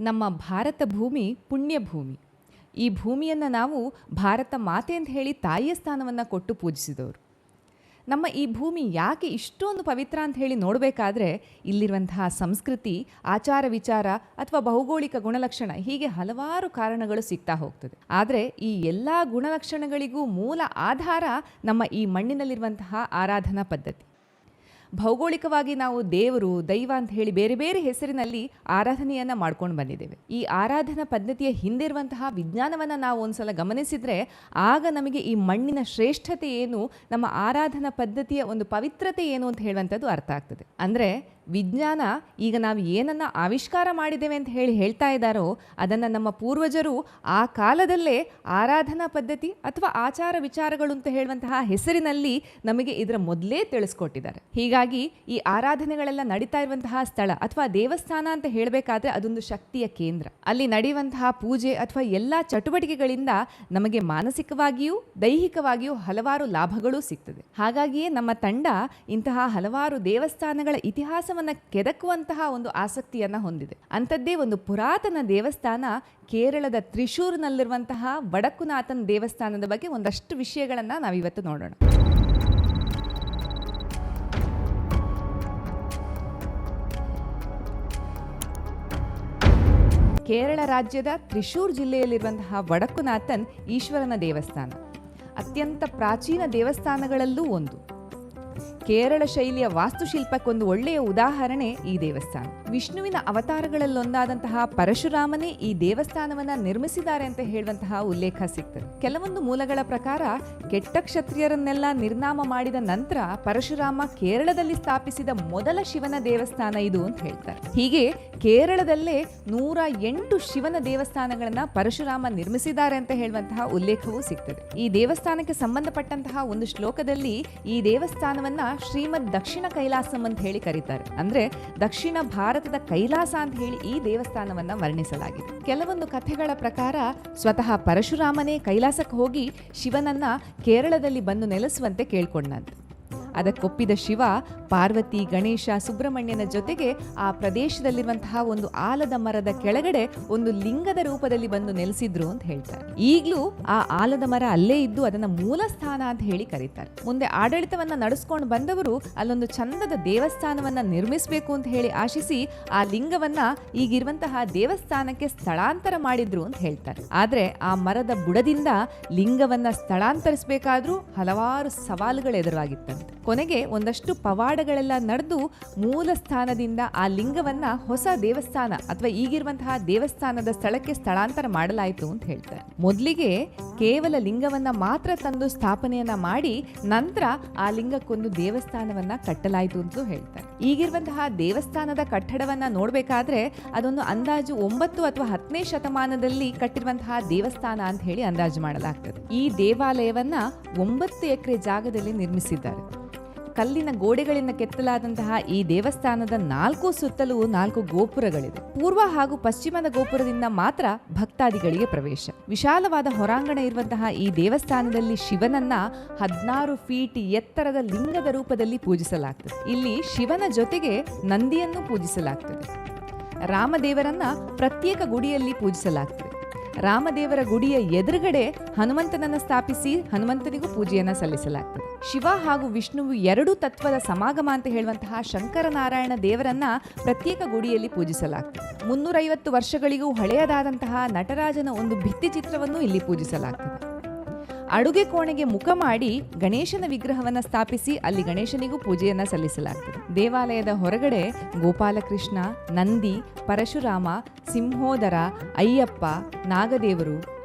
ನಮ್ಮ ಭಾರತ ಭೂಮಿ ಪುಣ್ಯ ಭೂಮಿ. ಈ ಭೂಮಿಯನ್ನು ನಾವು ಭಾರತ ಮಾತೆ ಅಂತ ಹೇಳಿ ತಾಯಿಯ ಸ್ಥಾನವನ್ನು ಕೊಟ್ಟು ಪೂಜಿಸಿದವರು. ನಮ್ಮ ಈ ಭೂಮಿ ಯಾಕೆ ಇಷ್ಟೊಂದು ಪವಿತ್ರ ಅಂತ ಹೇಳಿ ನೋಡಬೇಕಾದ್ರೆ ಇಲ್ಲಿರುವಂತಹ ಸಂಸ್ಕೃತಿ, ಆಚಾರ ವಿಚಾರ ಅಥವಾ ಭೌಗೋಳಿಕ ಗುಣಲಕ್ಷಣ ಹೀಗೆ ಹಲವಾರು ಕಾರಣಗಳು ಸಿಗ್ತಾ ಹೋಗ್ತದೆ. ಆದರೆ ಈ ಎಲ್ಲ ಗುಣಲಕ್ಷಣಗಳಿಗೂ ಮೂಲ ಆಧಾರ ನಮ್ಮ ಈ ಮಣ್ಣಿನಲ್ಲಿರುವಂತಹ ಆರಾಧನಾ ಪದ್ಧತಿ. ಭೌಗೋಳಿಕವಾಗಿ ನಾವು ದೇವರು, ದೈವ ಅಂತ ಹೇಳಿ ಬೇರೆ ಬೇರೆ ಹೆಸರಿನಲ್ಲಿ ಆರಾಧನೆಯನ್ನು ಮಾಡ್ಕೊಂಡು ಬಂದಿದ್ದೇವೆ. ಈ ಆರಾಧನಾ ಪದ್ಧತಿಯ ಹಿಂದಿರುವಂತಹ ವಿಜ್ಞಾನವನ್ನು ನಾವು ಒಂದ್ಸಲ ಗಮನಿಸಿದರೆ ಆಗ ನಮಗೆ ಈ ಮಣ್ಣಿನ ಶ್ರೇಷ್ಠತೆ ಏನು, ನಮ್ಮ ಆರಾಧನಾ ಪದ್ಧತಿಯ ಒಂದು ಪವಿತ್ರತೆ ಏನು ಅಂತ ಹೇಳುವಂಥದ್ದು ಅರ್ಥ ಆಗ್ತದೆ. ಅಂದರೆ ವಿಜ್ಞಾನ ಈಗ ನಾವು ಏನನ್ನು ಆವಿಷ್ಕಾರ ಮಾಡಿದ್ದೇವೆ ಅಂತ ಹೇಳ್ತಾ ಇದ್ದಾರೋ ಅದನ್ನು ನಮ್ಮ ಪೂರ್ವಜರು ಆ ಕಾಲದಲ್ಲೇ ಆರಾಧನಾ ಪದ್ಧತಿ ಅಥವಾ ಆಚಾರ ವಿಚಾರಗಳು ಅಂತ ಹೇಳುವಂತಹ ಹೆಸರಿನಲ್ಲಿ ನಮಗೆ ಇದರ ಮೊದಲೇ ತಿಳಿಸ್ಕೊಟ್ಟಿದ್ದಾರೆ. ಹೀಗಾಗಿ ಈ ಆರಾಧನೆಗಳೆಲ್ಲ ನಡೀತಾ ಇರುವಂತಹ ಸ್ಥಳ ಅಥವಾ ದೇವಸ್ಥಾನ ಅಂತ ಹೇಳಬೇಕಾದ್ರೆ ಅದೊಂದು ಶಕ್ತಿಯ ಕೇಂದ್ರ. ಅಲ್ಲಿ ನಡೆಯುವಂತಹ ಪೂಜೆ ಅಥವಾ ಎಲ್ಲ ಚಟುವಟಿಕೆಗಳಿಂದ ನಮಗೆ ಮಾನಸಿಕವಾಗಿಯೂ ದೈಹಿಕವಾಗಿಯೂ ಹಲವಾರು ಲಾಭಗಳು ಸಿಗ್ತದೆ. ಹಾಗಾಗಿಯೇ ನಮ್ಮ ತಂಡ ಇಂತಹ ಹಲವಾರು ದೇವಸ್ಥಾನಗಳ ಇತಿಹಾಸವನ್ನು ಕೆದಕುವಂತಹ ಒಂದು ಆಸಕ್ತಿಯನ್ನ ಹೊಂದಿದೆ. ಅಂಥದ್ದೇ ಒಂದು ಪುರಾತನ ದೇವಸ್ಥಾನ ಕೇರಳದ ತ್ರಿಶೂರ್ನಲ್ಲಿರುವಂತಹ ವಡಕ್ಕುನಾಥನ್ ದೇವಸ್ಥಾನದ ಬಗ್ಗೆ ಒಂದಷ್ಟು ವಿಷಯಗಳನ್ನು ನಾವಿವತ್ತು ನೋಡೋಣ. ಕೇರಳ ರಾಜ್ಯದ ತ್ರಿಶೂರ್ ಜಿಲ್ಲೆಯಲ್ಲಿರುವಂತಹ ವಡಕ್ಕುನಾಥನ್ ಈಶ್ವರನ ದೇವಸ್ಥಾನ ಅತ್ಯಂತ ಪ್ರಾಚೀನ ದೇವಸ್ಥಾನಗಳಲ್ಲೂ ಒಂದು. ಕೇರಳ ಶೈಲಿಯ ವಾಸ್ತುಶಿಲ್ಪಕ್ಕೊಂದು ಒಳ್ಳೆಯ ಉದಾಹರಣೆ ಈ ದೇವಸ್ಥಾನ. ವಿಷ್ಣುವಿನ ಅವತಾರಗಳಲ್ಲೊಂದಾದಂತಹ ಪರಶುರಾಮನೇ ಈ ದೇವಸ್ಥಾನವನ್ನ ನಿರ್ಮಿಸಿದ್ದಾರೆ ಅಂತ ಹೇಳುವಂತಹ ಉಲ್ಲೇಖ ಸಿಗ್ತದೆ. ಕೆಲವೊಂದು ಮೂಲಗಳ ಪ್ರಕಾರ ಕೆಟ್ಟ ಕ್ಷತ್ರಿಯರನ್ನೆಲ್ಲ ನಿರ್ನಾಮ ಮಾಡಿದ ನಂತರ ಪರಶುರಾಮ ಕೇರಳದಲ್ಲಿ ಸ್ಥಾಪಿಸಿದ ಮೊದಲ ಶಿವನ ದೇವಸ್ಥಾನ ಇದು ಅಂತ ಹೇಳ್ತಾರೆ. ಹೀಗೆ ಕೇರಳದಲ್ಲೇ 108 ಶಿವನ ದೇವಸ್ಥಾನಗಳನ್ನ ಪರಶುರಾಮ ನಿರ್ಮಿಸಿದ್ದಾರೆ ಅಂತ ಹೇಳುವಂತಹ ಉಲ್ಲೇಖವೂ ಸಿಗ್ತದೆ. ಈ ದೇವಸ್ಥಾನಕ್ಕೆ ಸಂಬಂಧಪಟ್ಟಂತಹ ಒಂದು ಶ್ಲೋಕದಲ್ಲಿ ಈ ದೇವಸ್ಥಾನವನ್ನ ಶ್ರೀಮದ್ ದಕ್ಷಿಣ ಕೈಲಾಸಂ ಅಂತ ಹೇಳಿ ಕರೀತಾರೆ. ಅಂದ್ರೆ ದಕ್ಷಿಣ ಭಾರತದ ಕೈಲಾಸ ಅಂತ ಹೇಳಿ ಈ ದೇವಸ್ಥಾನವನ್ನ ವರ್ಣಿಸಲಾಗಿದೆ. ಕೆಲವೊಂದು ಕಥೆಗಳ ಪ್ರಕಾರ ಸ್ವತಃ ಪರಶುರಾಮನೇ ಕೈಲಾಸಕ್ಕೆ ಹೋಗಿ ಶಿವನನ್ನ ಕೇರಳದಲ್ಲಿ ಬಂದು ನೆಲೆಸುವಂತೆ ಕೇಳ್ಕೊಂಡಂತೆ. ಅದಕ್ಕೊಪ್ಪಿದ ಶಿವ ಪಾರ್ವತಿ, ಗಣೇಶ, ಸುಬ್ರಹ್ಮಣ್ಯನ ಜೊತೆಗೆ ಆ ಪ್ರದೇಶದಲ್ಲಿರುವಂತಹ ಒಂದು ಆಲದ ಮರದ ಕೆಳಗಡೆ ಒಂದು ಲಿಂಗದ ರೂಪದಲ್ಲಿ ಬಂದು ನೆಲೆಸಿದ್ರು ಅಂತ ಹೇಳ್ತಾರೆ. ಈಗಲೂ ಆ ಆಲದ ಮರ ಅಲ್ಲೇ ಇದ್ದು ಅದನ್ನ ಮೂಲ ಸ್ಥಾನ ಅಂತ ಹೇಳಿ ಕರೀತಾರೆ. ಮುಂದೆ ಆಡಳಿತವನ್ನ ನಡೆಸ್ಕೊಂಡು ಬಂದವರು ಅಲ್ಲೊಂದು ಚಂದದ ದೇವಸ್ಥಾನವನ್ನ ನಿರ್ಮಿಸಬೇಕು ಅಂತ ಹೇಳಿ ಆಶಿಸಿ ಆ ಲಿಂಗವನ್ನ ಈಗಿರುವಂತಹ ದೇವಸ್ಥಾನಕ್ಕೆ ಸ್ಥಳಾಂತರ ಮಾಡಿದ್ರು ಅಂತ ಹೇಳ್ತಾರೆ. ಆದ್ರೆ ಆ ಮರದ ಬುಡದಿಂದ ಲಿಂಗವನ್ನ ಸ್ಥಳಾಂತರಿಸಬೇಕಾದ್ರೂ ಹಲವಾರು ಸವಾಲುಗಳು ಎದುರಾಗಿತ್ತಂತೆ. ಕೊನೆಗೆ ಒಂದಷ್ಟು ಪವಾಡಗಳೆಲ್ಲ ನಡೆದು ಮೂಲ ಸ್ಥಾನದಿಂದ ಆ ಲಿಂಗವನ್ನ ಹೊಸ ದೇವಸ್ಥಾನ ಅಥವಾ ಈಗಿರುವಂತಹ ದೇವಸ್ಥಾನದ ಸ್ಥಳಕ್ಕೆ ಸ್ಥಳಾಂತರ ಮಾಡಲಾಯಿತು ಅಂತ ಹೇಳ್ತಾರೆ. ಮೊದಲಿಗೆ ಕೇವಲ ಲಿಂಗವನ್ನ ಮಾತ್ರ ತಂದು ಸ್ಥಾಪನೆಯನ್ನ ಮಾಡಿ ನಂತರ ಆ ಲಿಂಗಕ್ಕೊಂದು ದೇವಸ್ಥಾನವನ್ನ ಕಟ್ಟಲಾಯಿತು ಅಂತಲೂ ಹೇಳ್ತಾರೆ. ಈಗಿರುವಂತಹ ದೇವಸ್ಥಾನದ ಕಟ್ಟಡವನ್ನ ನೋಡ್ಬೇಕಾದ್ರೆ ಅದೊಂದು ಅಂದಾಜು 9 ಅಥವಾ 10ನೇ ಶತಮಾನದಲ್ಲಿ ಕಟ್ಟಿರುವಂತಹ ದೇವಸ್ಥಾನ ಅಂತ ಹೇಳಿ ಅಂದಾಜು ಮಾಡಲಾಗ್ತದೆ. ಈ ದೇವಾಲಯವನ್ನ 9 ಎಕರೆ ಜಾಗದಲ್ಲಿ ನಿರ್ಮಿಸಿದ್ದಾರೆ. ಕಲ್ಲಿನ ಗೋಡೆಗಳಿಂದ ಕೆತ್ತಲಾದಂತಹ ಈ ದೇವಸ್ಥಾನದ 4 ಸುತ್ತಲೂ 4 ಗೋಪುರಗಳಿದೆ. ಪೂರ್ವ ಹಾಗೂ ಪಶ್ಚಿಮದ ಗೋಪುರದಿಂದ ಮಾತ್ರ ಭಕ್ತಾದಿಗಳಿಗೆ ಪ್ರವೇಶ. ವಿಶಾಲವಾದ ಹೊರಾಂಗಣ ಇರುವಂತಹ ಈ ದೇವಸ್ಥಾನದಲ್ಲಿ ಶಿವನನ್ನ 16 ಫೀಟ್ ಎತ್ತರದ ಲಿಂಗದ ರೂಪದಲ್ಲಿ ಪೂಜಿಸಲಾಗ್ತದೆ. ಇಲ್ಲಿ ಶಿವನ ಜೊತೆಗೆ ನಂದಿಯನ್ನು ಪೂಜಿಸಲಾಗ್ತದೆ. ರಾಮದೇವರನ್ನ ಪ್ರತ್ಯೇಕ ಗುಡಿಯಲ್ಲಿ ಪೂಜಿಸಲಾಗ್ತದೆ. ರಾಮದೇವರ ಗುಡಿಯ ಎದುರುಗಡೆ ಹನುಮಂತನನ್ನ ಸ್ಥಾಪಿಸಿ ಹನುಮಂತನಿಗೂ ಪೂಜೆಯನ್ನ ಸಲ್ಲಿಸಲಾಗ್ತದೆ. ಶಿವ ಹಾಗೂ ವಿಷ್ಣುವು 2 ತತ್ವದ ಸಮಾಗಮ ಅಂತ ಹೇಳುವಂತಹ ಶಂಕರನಾರಾಯಣ ದೇವರನ್ನ ಪ್ರತ್ಯೇಕ ಗುಡಿಯಲ್ಲಿ ಪೂಜಿಸಲಾಗ್ತದೆ. 350 ವರ್ಷಗಳಿಗೂ ಹಳೆಯದಾದಂತಹ ನಟರಾಜನ ಒಂದು ಭಿತ್ತಿ ಚಿತ್ರವನ್ನು ಇಲ್ಲಿ ಪೂಜಿಸಲಾಗ್ತದೆ. ಅಡುಗೆ ಕೋಣೆಗೆ ಮುಖ ಮಾಡಿ ಗಣೇಶನ ವಿಗ್ರಹವನ್ನ ಸ್ಥಾಪಿಸಿ ಅಲ್ಲಿ ಗಣೇಶನಿಗೂ ಪೂಜೆಯನ್ನ ಸಲ್ಲಿಸಲಾಗ್ತದೆ. ದೇವಾಲಯದ ಹೊರಗಡೆ ಗೋಪಾಲಕೃಷ್ಣ, ನಂದಿ, ಪರಶುರಾಮ, ಸಿಂಹೋದರ, ಅಯ್ಯಪ್ಪ, ನಾಗದೇವರು,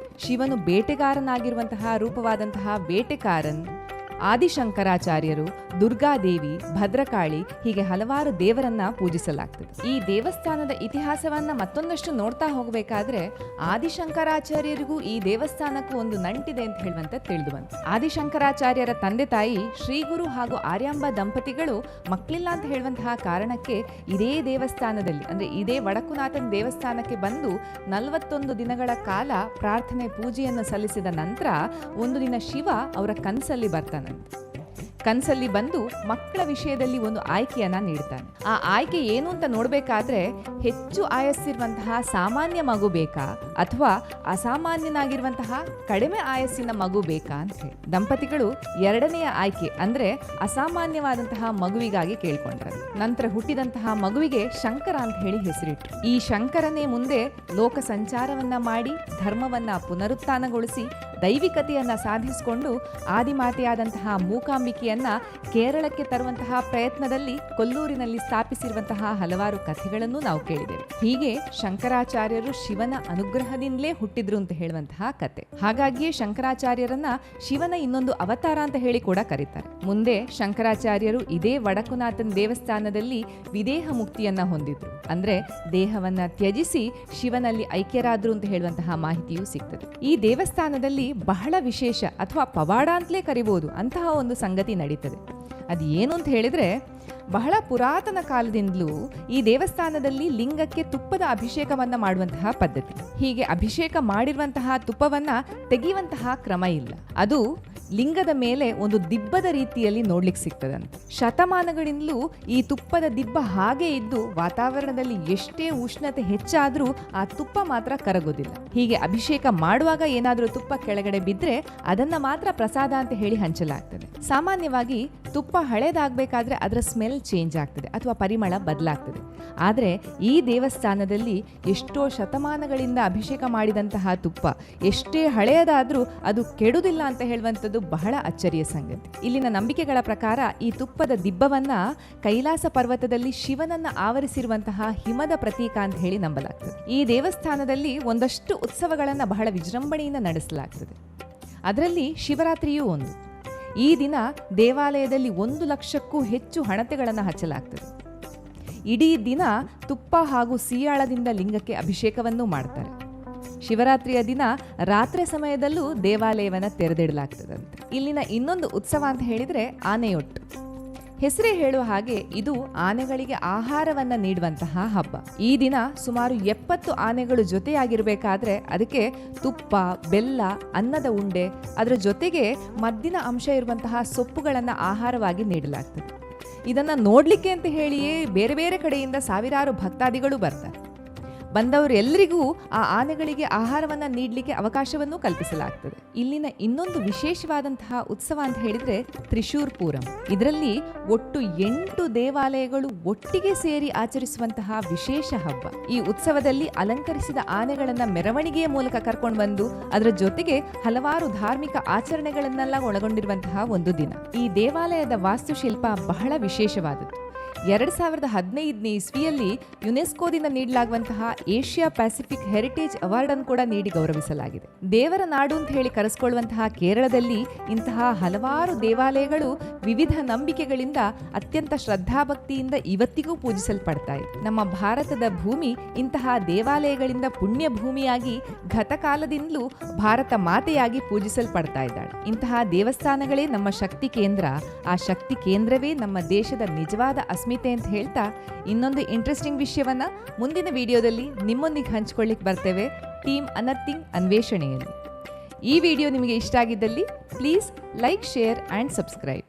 ಶಿವನು ಬೇಟೆಗಾರನಾಗಿರುವಂತಹ ರೂಪವಾದಂತಹ ಬೇಟೆಕಾರನ್, ಆದಿಶಂಕರಾಚಾರ್ಯರು, ದುರ್ಗಾದೇವಿ, ಭದ್ರಕಾಳಿ ಹೀಗೆ ಹಲವಾರು ದೇವರನ್ನ ಪೂಜಿಸಲಾಗ್ತದೆ. ಈ ದೇವಸ್ಥಾನದ ಇತಿಹಾಸವನ್ನ ಮತ್ತೊಂದಷ್ಟು ನೋಡ್ತಾ ಹೋಗಬೇಕಾದ್ರೆ ಆದಿಶಂಕರಾಚಾರ್ಯರಿಗೂ ಈ ದೇವಸ್ಥಾನಕ್ಕೂ ಒಂದು ನಂಟಿದೆ ಅಂತ ಹೇಳುವಂತ ತಿಳಿದು ಬಂತು. ಆದಿಶಂಕರಾಚಾರ್ಯರ ತಂದೆ ತಾಯಿ ಶ್ರೀಗುರು ಹಾಗೂ ಆರ್ಯಾಂಬ ದಂಪತಿಗಳು ಮಕ್ಕಳಿಲ್ಲ ಅಂತ ಹೇಳುವಂತಹ ಕಾರಣಕ್ಕೆ ಇದೇ ದೇವಸ್ಥಾನದಲ್ಲಿ ಅಂದ್ರೆ ಇದೇ ವಡಕ್ಕುನಾಥನ್ ದೇವಸ್ಥಾನಕ್ಕೆ ಬಂದು 41 ದಿನಗಳ ಕಾಲ ಪ್ರಾರ್ಥನೆ ಪೂಜೆಯನ್ನು ಸಲ್ಲಿಸಿದ ನಂತರ ಒಂದು ದಿನ ಶಿವ ಅವರ ಕನಸಲ್ಲಿ ಬರ್ತಾನೆ. ಕನಸಲ್ಲಿ ಬಂದು ಮಕ್ಕಳ ವಿಷಯದಲ್ಲಿ ಒಂದು ಆಯ್ಕೆಯನ್ನ ನೀಡ್ತಾನೆ. ಆ ಆಯ್ಕೆ ಏನು ಅಂತ ನೋಡ್ಬೇಕಾದ್ರೆ ಹೆಚ್ಚು ಆಯಸ್ಸಿರುವಂತಹ ಸಾಮಾನ್ಯ ಮಗು ಬೇಕಾ ಅಥವಾ ಅಸಾಮಾನ್ಯನಾಗಿರುವಂತಹ ಕಡಿಮೆ ಆಯಸ್ಸಿನ ಮಗು ಬೇಕಾ ಅಂತ ಹೇಳಿ ದಂಪತಿಗಳು ಎರಡನೆಯ ಆಯ್ಕೆ ಅಂದ್ರೆ ಅಸಾಮಾನ್ಯವಾದಂತಹ ಮಗುವಿಗಾಗಿ ಕೇಳ್ಕೊಂಡ್ರು. ನಂತರ ಹುಟ್ಟಿದಂತಹ ಮಗುವಿಗೆ ಶಂಕರ ಅಂತ ಹೇಳಿ ಹೆಸರಿಟ್ರು. ಈ ಶಂಕರನೇ ಮುಂದೆ ಲೋಕ ಸಂಚಾರವನ್ನ ಮಾಡಿ ಧರ್ಮವನ್ನ ಪುನರುತ್ಥಾನಗೊಳಿಸಿ ದೈವಿಕತೆಯನ್ನ ಸಾಧಿಸಿಕೊಂಡು ಆದಿಮಾತೆಯಾದಂತಹ ಮೂಕಾಂಬಿಕೆಯನ್ನ ಕೇರಳಕ್ಕೆ ತರುವಂತಹ ಪ್ರಯತ್ನದಲ್ಲಿ ಕೊಲ್ಲೂರಿನಲ್ಲಿ ಸ್ಥಾಪಿಸಿರುವಂತಹ ಹಲವಾರು ಕಥೆಗಳನ್ನು ನಾವು ಕೇಳಿದ್ದೇವೆ. ಹೀಗೆ ಶಂಕರಾಚಾರ್ಯರು ಶಿವನ ಅನುಗ್ರಹದಿಂದಲೇ ಹುಟ್ಟಿದ್ರು ಅಂತ ಹೇಳುವಂತಹ ಕತೆ. ಹಾಗಾಗಿಯೇ ಶಂಕರಾಚಾರ್ಯರನ್ನ ಶಿವನ ಇನ್ನೊಂದು ಅವತಾರ ಅಂತ ಹೇಳಿ ಕೂಡ ಕರೀತಾರೆ. ಮುಂದೆ ಶಂಕರಾಚಾರ್ಯರು ಇದೇ ವಡಕುನಾಥನ ದೇವಸ್ಥಾನದಲ್ಲಿ ವಿದೇಹ ಮುಕ್ತಿಯನ್ನ ಹೊಂದಿದ್ರು. ಅಂದ್ರೆ ದೇಹವನ್ನ ತ್ಯಜಿಸಿ ಶಿವನಲ್ಲಿ ಐಕ್ಯರಾದ್ರು ಅಂತ ಹೇಳುವಂತಹ ಮಾಹಿತಿಯೂ ಸಿಗ್ತದೆ. ಈ ದೇವಸ್ಥಾನದಲ್ಲಿ ಬಹಳ ವಿಶೇಷ ಅಥವಾ ಪವಾಡ ಅಂತಲೇ ಕರಿಬಹುದು ಅಂತಹ ಒಂದು ಸಂಗತಿ ನಡೀತದೆ. ಅದು ಏನು ಅಂತ ಹೇಳಿದ್ರೆ, ಬಹಳ ಪುರಾತನ ಕಾಲದಿಂದಲೂ ಈ ದೇವಸ್ಥಾನದಲ್ಲಿ ಲಿಂಗಕ್ಕೆ ತುಪ್ಪದ ಅಭಿಷೇಕವನ್ನ ಮಾಡುವಂತಹ ಪದ್ಧತಿ. ಹೀಗೆ ಅಭಿಷೇಕ ಮಾಡಿರುವಂತಹ ತುಪ್ಪವನ್ನ ತೆಗೆಯುವಂತಹ ಕ್ರಮ ಇಲ್ಲ. ಅದು ಲಿಂಗದ ಮೇಲೆ ಒಂದು ದಿಬ್ಬದ ರೀತಿಯಲ್ಲಿ ನೋಡ್ಲಿಕ್ಕೆ ಸಿಗ್ತದಂತೆ. ಶತಮಾನಗಳಿಂದಲೂ ಈ ತುಪ್ಪದ ದಿಬ್ಬ ಹಾಗೆ ಇದ್ದು ವಾತಾವರಣದಲ್ಲಿ ಎಷ್ಟೇ ಉಷ್ಣತೆ ಹೆಚ್ಚಾದ್ರೂ ಆ ತುಪ್ಪ ಮಾತ್ರ ಕರಗೋದಿಲ್ಲ. ಹೀಗೆ ಅಭಿಷೇಕ ಮಾಡುವಾಗ ಏನಾದ್ರೂ ತುಪ್ಪ ಕೆಳಗಡೆ ಬಿದ್ರೆ ಅದನ್ನ ಮಾತ್ರ ಪ್ರಸಾದ ಅಂತ ಹೇಳಿ ಹಂಚಲಾಗ್ತದೆ. ಸಾಮಾನ್ಯವಾಗಿ ತುಪ್ಪ ಹಳೇದಾಗಬೇಕಾದ್ರೆ ಅದರ ಸ್ಮೆಲ್ ಚೇಂಜ್ ಆಗ್ತದೆ ಅಥವಾ ಪರಿಮಳ ಬದಲಾಗ್ತದೆ. ಆದರೆ ಈ ದೇವಸ್ಥಾನದಲ್ಲಿ ಎಷ್ಟೋ ಶತಮಾನಗಳಿಂದ ಅಭಿಷೇಕ ಮಾಡಿದಂತಹ ತುಪ್ಪ ಎಷ್ಟೇ ಹಳೆಯದಾದ್ರೂ ಅದು ಕೆಡುವುದಿಲ್ಲ ಅಂತ ಹೇಳುವಂಥದ್ದು ಬಹಳ ಅಚ್ಚರಿಯ ಸಂಗತಿ. ಇಲ್ಲಿನ ನಂಬಿಕೆಗಳ ಪ್ರಕಾರ ಈ ತುಪ್ಪದ ದಿಬ್ಬವನ್ನ ಕೈಲಾಸ ಪರ್ವತದಲ್ಲಿ ಶಿವನನ್ನ ಆವರಿಸಿರುವಂತಹ ಹಿಮದ ಪ್ರತೀಕ ಅಂತ ಹೇಳಿ ನಂಬಲಾಗ್ತದೆ. ಈ ದೇವಸ್ಥಾನದಲ್ಲಿ ಒಂದಷ್ಟು ಉತ್ಸವಗಳನ್ನ ಬಹಳ ವಿಜೃಂಭಣೆಯಿಂದ ನಡೆಸಲಾಗ್ತದೆ. ಅದರಲ್ಲಿ ಶಿವರಾತ್ರಿಯೂ ಒಂದು. ಈ ದಿನ ದೇವಾಲಯದಲ್ಲಿ 1 ಲಕ್ಷಕ್ಕೂ ಹೆಚ್ಚು ಹಣತೆಗಳನ್ನು ಹಚ್ಚಲಾಗ್ತದೆ. ಇಡೀ ದಿನ ತುಪ್ಪ ಹಾಗೂ ಸಿಯಾಳದಿಂದ ಲಿಂಗಕ್ಕೆ ಅಭಿಷೇಕವನ್ನೂ ಮಾಡ್ತಾರೆ. ಶಿವರಾತ್ರಿಯ ದಿನ ರಾತ್ರಿ ಸಮಯದಲ್ಲೂ ದೇವಾಲಯವನ್ನು ತೆರೆದಿಡಲಾಗ್ತದಂತೆ. ಇಲ್ಲಿನ ಇನ್ನೊಂದು ಉತ್ಸವ ಅಂತ ಹೇಳಿದ್ರೆ ಆನೆಯೊಟ್ಟು. ಹೆಸರೇ ಹೇಳುವ ಹಾಗೆ ಇದು ಆನೆಗಳಿಗೆ ಆಹಾರವನ್ನ ನೀಡುವಂತಹ ಹಬ್ಬ. ಈ ದಿನ ಸುಮಾರು 70 ಆನೆಗಳು ಜೊತೆಯಾಗಿರ್ಬೇಕಾದ್ರೆ ಅದಕ್ಕೆ ತುಪ್ಪ, ಬೆಲ್ಲ, ಅನ್ನದ ಉಂಡೆ, ಅದರ ಜೊತೆಗೆ ಮದ್ದಿನ ಅಂಶ ಇರುವಂತಹ ಸೊಪ್ಪುಗಳನ್ನ ಆಹಾರವಾಗಿ ನೀಡಲಾಗ್ತದೆ. ಇದನ್ನ ನೋಡ್ಲಿಕ್ಕೆ ಅಂತ ಹೇಳಿಯೇ ಬೇರೆ ಬೇರೆ ಕಡೆಯಿಂದ ಸಾವಿರಾರು ಭಕ್ತಾದಿಗಳು ಬರ್ತಾರೆ. ಬಂದವರು ಎಲ್ಲರಿಗೂ ಆ ಆನೆಗಳಿಗೆ ಆಹಾರವನ್ನ ನೀಡಲಿಕ್ಕೆ ಅವಕಾಶವನ್ನು ಕಲ್ಪಿಸಲಾಗ್ತದೆ. ಇಲ್ಲಿನ ಇನ್ನೊಂದು ವಿಶೇಷವಾದಂತಹ ಉತ್ಸವ ಅಂತ ಹೇಳಿದ್ರೆ ತ್ರಿಶೂರ್ ಪೂರಂ. ಇದರಲ್ಲಿ ಒಟ್ಟು 8 ದೇವಾಲಯಗಳು ಒಟ್ಟಿಗೆ ಸೇರಿ ಆಚರಿಸುವಂತಹ ವಿಶೇಷ ಹಬ್ಬ. ಈ ಉತ್ಸವದಲ್ಲಿ ಅಲಂಕರಿಸಿದ ಆನೆಗಳನ್ನ ಮೆರವಣಿಗೆಯ ಮೂಲಕ ಕರ್ಕೊಂಡು ಬಂದು ಅದರ ಜೊತೆಗೆ ಹಲವಾರು ಧಾರ್ಮಿಕ ಆಚರಣೆಗಳನ್ನೆಲ್ಲ ಒಳಗೊಂಡಿರುವಂತಹ ಒಂದು ದಿನ. ಈ ದೇವಾಲಯದ ವಾಸ್ತುಶಿಲ್ಪ ಬಹಳ ವಿಶೇಷವಾದದ್ದು. 2015ನೇ ಇಸ್ವಿಯಲ್ಲಿ ಯುನೆಸ್ಕೋದಿಂದ ನೀಡಲಾಗುವಂತಹ ಏಷ್ಯಾ ಪ್ಯಾಸಿಫಿಕ್ ಹೆರಿಟೇಜ್ ಅವಾರ್ಡ್ ಅನ್ನು ಕೂಡ ನೀಡಿ ಗೌರವಿಸಲಾಗಿದೆ. ದೇವರ ನಾಡು ಅಂತ ಹೇಳಿ ಕರೆಸಿಕೊಳ್ಳುವಂತಹ ಕೇರಳದಲ್ಲಿ ಇಂತಹ ಹಲವಾರು ದೇವಾಲಯಗಳು ವಿವಿಧ ನಂಬಿಕೆಗಳಿಂದ ಅತ್ಯಂತ ಶ್ರದ್ಧಾಭಕ್ತಿಯಿಂದ ಇವತ್ತಿಗೂ ಪೂಜಿಸಲ್ಪಡ್ತಾ ಇದೆ. ನಮ್ಮ ಭಾರತದ ಭೂಮಿ ಇಂತಹ ದೇವಾಲಯಗಳಿಂದ ಪುಣ್ಯ ಭೂಮಿಯಾಗಿ ಗತಕಾಲದಿಂದಲೂ ಭಾರತ ಮಾತೆಯಾಗಿ ಪೂಜಿಸಲ್ಪಡ್ತಾ ಇದ್ದಾಳೆ. ಇಂತಹ ದೇವಸ್ಥಾನಗಳೇ ನಮ್ಮ ಶಕ್ತಿ ಕೇಂದ್ರ. ಆ ಶಕ್ತಿ ಕೇಂದ್ರವೇ ನಮ್ಮ ದೇಶದ ನಿಜವಾದ ಅಸ್ಮಿತೆ ಅಂತ ಹೇಳ್ತಾ ಇನ್ನೊಂದು ಇಂಟ್ರೆಸ್ಟಿಂಗ್ ವಿಷಯವನ್ನ ಮುಂದಿನ ವಿಡಿಯೋದಲ್ಲಿ ನಿಮ್ಮೊಂದಿಗೆ ಹಂಚಿಕೊಳ್ಳಿಕ್ಕೆ ಬರ್ತೇವೆ ಟೀಮ್ ಅನರ್ಥಿಂಗ್ ಅನ್ವೇಷಣೆಯಲ್ಲಿ. ಈ ವಿಡಿಯೋ ನಿಮಗೆ ಇಷ್ಟ ಆಗಿದ್ದಲ್ಲಿ please like, share and subscribe.